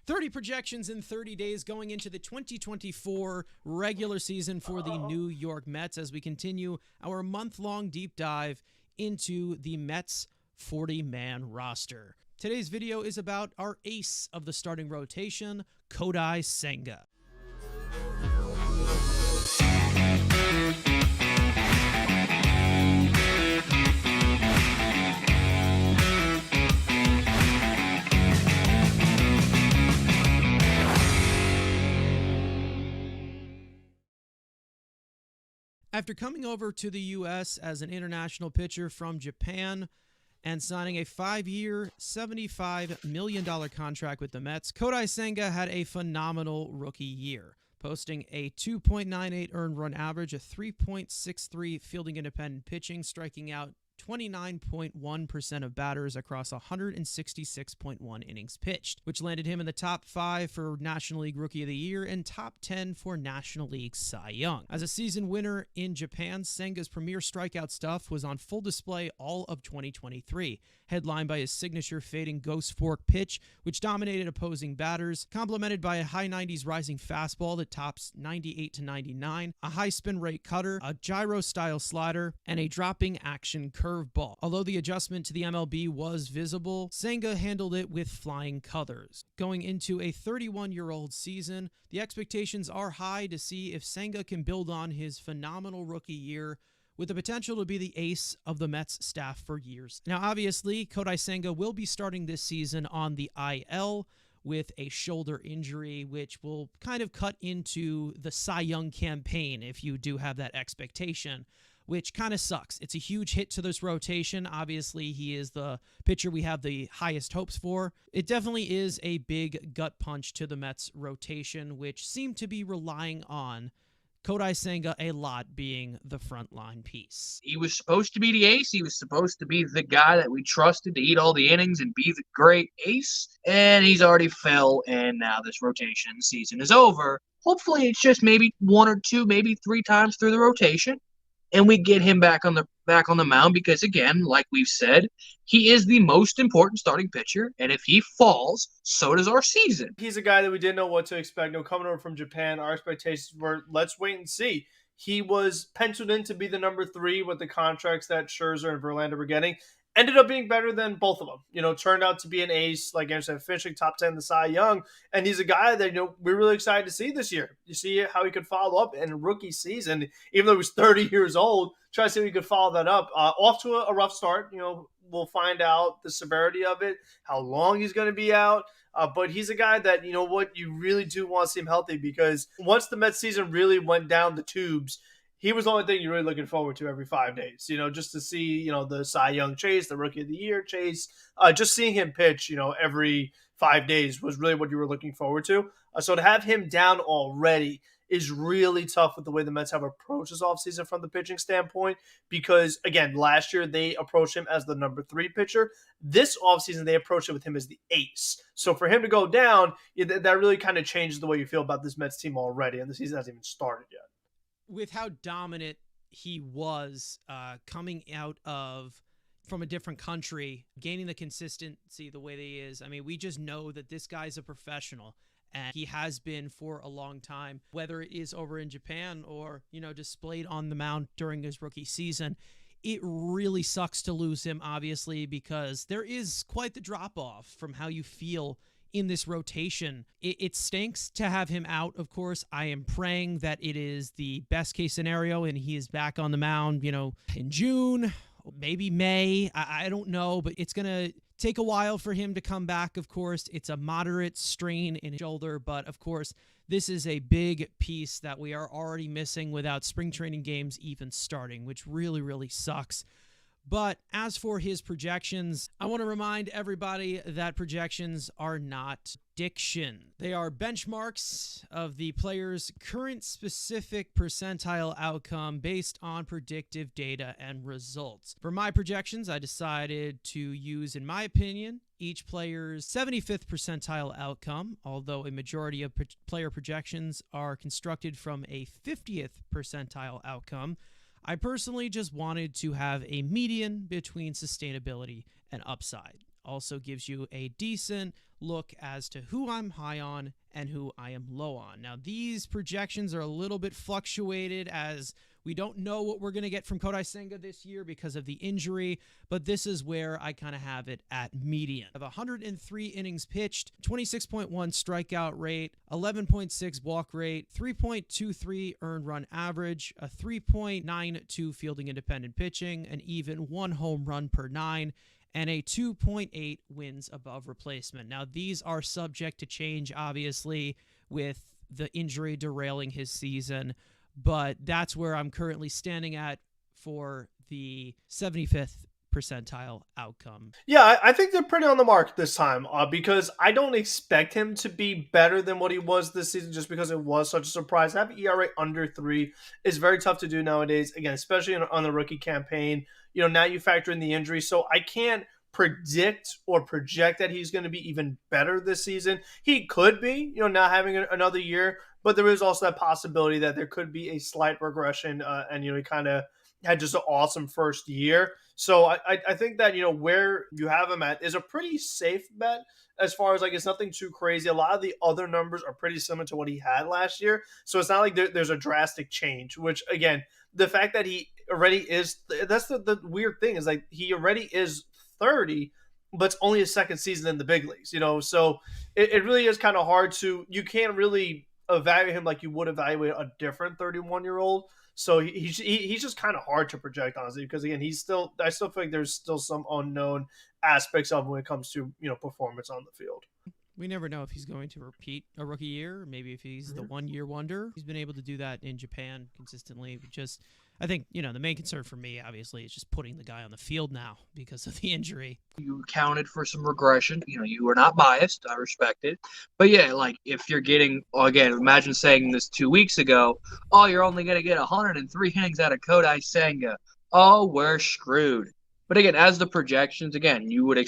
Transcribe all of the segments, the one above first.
30 projections in 30 days going into the 2024 regular season for the New York Mets as we continue our month-long deep dive into the Mets 40-man roster. Today's video is about our ace of the starting rotation, Kodai Senga. After coming over to the U.S. as an international pitcher from Japan and signing a 5-year, $75 million contract with the Mets, Kodai Senga had a phenomenal rookie year, posting a 2.98 earned run average, a 3.63 fielding independent pitching, striking out 29.1% of batters across 166.1 innings pitched, which landed him in the top 5 for National League Rookie of the Year and top 10 for National League Cy Young. As a season winner in Japan, Senga's premier strikeout stuff was on full display all of 2023, headlined by his signature fading ghost fork pitch, which dominated opposing batters, complemented by a high 90s rising fastball that tops 98 to 99, a high spin rate cutter, a gyro-style slider, and a dropping action curveball. Although the adjustment to the MLB was visible, Senga handled it with flying colors. Going into a 31-year-old season, the expectations are high to see if Senga can build on his phenomenal rookie year with the potential to be the ace of the Mets staff for years. Now, obviously, Kodai Senga will be starting this season on the IL with a shoulder injury, which will kind of cut into the Cy Young campaign if you do have that expectation, which kind of sucks. It's a huge hit to this rotation. Obviously, he is the pitcher we have the highest hopes for. It definitely is a big gut punch to the Mets rotation, which seemed to be relying on Kodai Senga a lot being the frontline piece. He was supposed to be the ace. He was supposed to be the guy that we trusted to eat all the innings and be the great ace. And he's already fell, and now this rotation season is over. Hopefully, it's just maybe 1 or 2, maybe 3 times through the rotation, and we get him back on the mound because, again, like we've said, he is the most important starting pitcher, and if he falls, so does our season. He's a guy that we didn't know what to expect. No, coming over from Japan, our expectations were, let's wait and see. He was penciled in to be the number 3 with the contracts that Scherzer and Verlander were getting. Ended up being better than both of them. Turned out to be an ace, like Anderson said, finishing top 10 in the Cy Young. And he's a guy that, we're really excited to see this year. You see how he could follow up in rookie season, even though he was 30 years old. Try to see if he could follow that up. Off to a rough start. We'll find out the severity of it, how long he's going to be out. But he's a guy that, you really do want to see him healthy, because once the Mets season really went down the tubes, he was the only thing you're really looking forward to every 5 days, just to see, the Cy Young chase, the Rookie of the Year chase, just seeing him pitch, every 5 days was really what you were looking forward to. So to have him down already is really tough with the way the Mets have approached this offseason from the pitching standpoint, because, again, last year they approached him as the number 3 pitcher. This offseason they approached it with him as the ace. So for him to go down, that really kind of changes the way you feel about this Mets team already, and the season hasn't even started yet. With how dominant he was coming out from a different country, gaining the consistency the way that he is, I mean, we just know that this guy's a professional, and he has been for a long time, whether it is over in Japan or, displayed on the mound during his rookie season. It really sucks to lose him, obviously, because there is quite the drop-off from how you feel in this rotation. It stinks to have him out, of course. I am praying that it is the best case scenario and he is back on the mound, in June, maybe May. I don't know, but it's going to take a while for him to come back, of course. It's a moderate strain in his shoulder, but of course, this is a big piece that we are already missing without spring training games even starting, which really, really sucks. But as for his projections, I want to remind everybody that projections are not diction. They are benchmarks of the player's current specific percentile outcome based on predictive data and results. For my projections, I decided to use, in my opinion, each player's 75th percentile outcome, although a majority of player projections are constructed from a 50th percentile outcome. I personally just wanted to have a median between sustainability and upside. also gives you a decent look as to who I'm high on and who I am low on. Now, these projections are a little bit fluctuated as we don't know what we're going to get from Kodai Senga this year because of the injury, but this is where I kind of have it at median. I have 103 innings pitched, 26.1 strikeout rate, 11.6 walk rate, 3.23 earned run average, a 3.92 fielding independent pitching, an even 1 home run per 9, and a 2.8 wins above replacement. Now, these are subject to change, obviously, with the injury derailing his season, but that's where I'm currently standing at for the 75th percentile outcome. Yeah, I think they're pretty on the mark this time because I don't expect him to be better than what he was this season just because it was such a surprise. To have ERA under 3 is very tough to do nowadays, again, especially on the rookie campaign. Now you factor in the injury, so I can't predict or project that he's going to be even better this season. He could be, not having another year, but there is also that possibility that there could be a slight regression, and he kind of had just an awesome first year. So I think that where you have him at is a pretty safe bet as far as it's nothing too crazy. A lot of the other numbers are pretty similar to what he had last year, so it's not like there's a drastic change. Which again, the fact that he already is, that's the weird thing, is he already is 30, but it's only his second season in the big leagues, so it really is kind of hard you can't really evaluate him like you would evaluate a different 31-year-old. So he's just kind of hard to project, honestly, because again, I still feel like there's still some unknown aspects of him when it comes to performance on the field. We never know if he's going to repeat a rookie year, or maybe if he's the one-year wonder. He's been able to do that in Japan consistently. Just, I think, the main concern for me, obviously, is just putting the guy on the field now because of the injury. You accounted for some regression. You were not biased. I respect it. But yeah, if you're getting, again, imagine saying this 2 weeks ago, oh, you're only going to get 103 innings out of Kodai Senga. Oh, we're screwed. But again, as the projections, again, you would,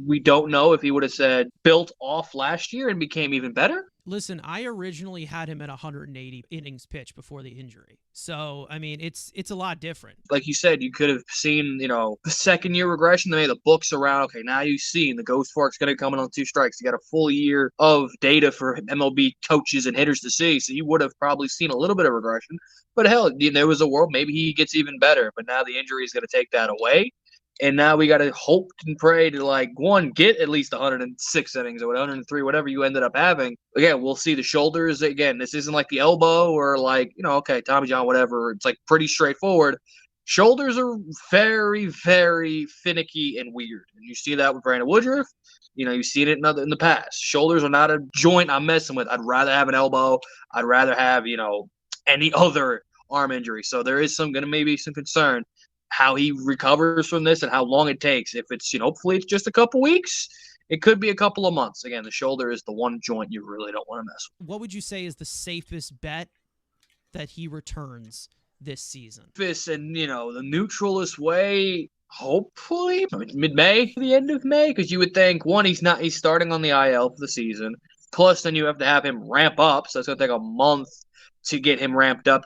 we don't know if he would have said built off last year and became even better. Listen, I originally had him at 180 innings pitched before the injury. So, I mean, it's a lot different. Like you said, you could have seen, the second year regression. They made the books around, okay, now you've seen the Ghost Fork's going to come in on 2 strikes. You got a full year of data for MLB coaches and hitters to see. So you would have probably seen a little bit of regression. But hell, there was a world, maybe he gets even better. But now the injury is going to take that away. And now we got to hope and pray to, get at least 106 innings or 103, whatever you ended up having. Again, we'll see the shoulders. Again, this isn't like the elbow or okay, Tommy John, whatever. It's pretty straightforward. Shoulders are very, very finicky and weird. And you see that with Brandon Woodruff. You've seen it in the past. Shoulders are not a joint I'm messing with. I'd rather have an elbow. I'd rather have, any other arm injury. So there is maybe some concern how he recovers from this and how long it takes. If it's, hopefully it's just a couple weeks, it could be a couple of months. Again, the shoulder is the one joint you really don't want to mess with. What would you say is the safest bet that he returns this season? And, the neutralist way, hopefully mid-May, the end of May, because you would think, one, he's starting on the IL for the season. Plus, then you have to have him ramp up. So it's going to take a month to get him ramped up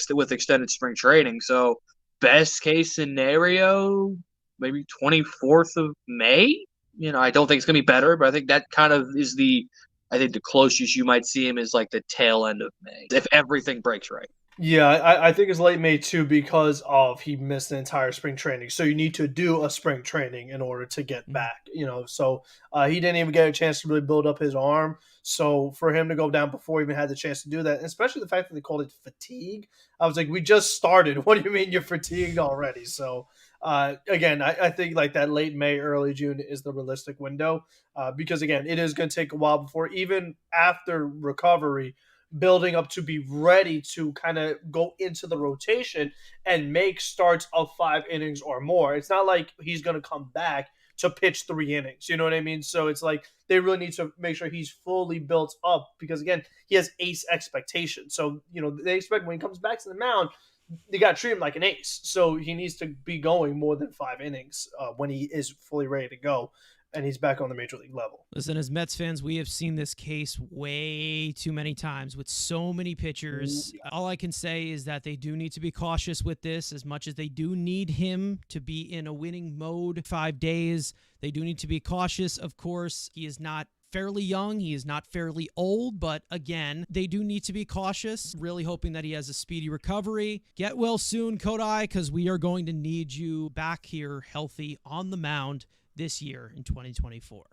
with extended spring training. So best case scenario, maybe 24th of May. I don't think it's going to be better, but I think that kind of is the closest you might see him is the tail end of May, if everything breaks right. Yeah, I think it's late May too because he missed the entire spring training. So you need to do a spring training in order to get back, So he didn't even get a chance to really build up his arm. So for him to go down before he even had the chance to do that, and especially the fact that they called it fatigue, I was like, we just started. What do you mean you're fatigued already? So again, I think that late May, early June is the realistic window because, again, it is going to take a while before, even after recovery, building up to be ready to kind of go into the rotation and make starts of 5 innings or more. It's not like he's going to come back to pitch 3 innings. You know what I mean? So it's they really need to make sure he's fully built up because, again, he has ace expectations. So, they expect when he comes back to the mound, they got to treat him like an ace. So he needs to be going more than 5 innings when he is fully ready to go. and he's back on the major league level. Listen, as Mets fans, we have seen this case way too many times with so many pitchers. All I can say is that they do need to be cautious with this. As much as they do need him to be in a winning mode 5 days, they do need to be cautious. Of course, he is not fairly young. He is not fairly old, but again, they do need to be cautious. Really hoping that he has a speedy recovery. Get well soon, Kodai, because we are going to need you back here healthy on the mound this year in 2024.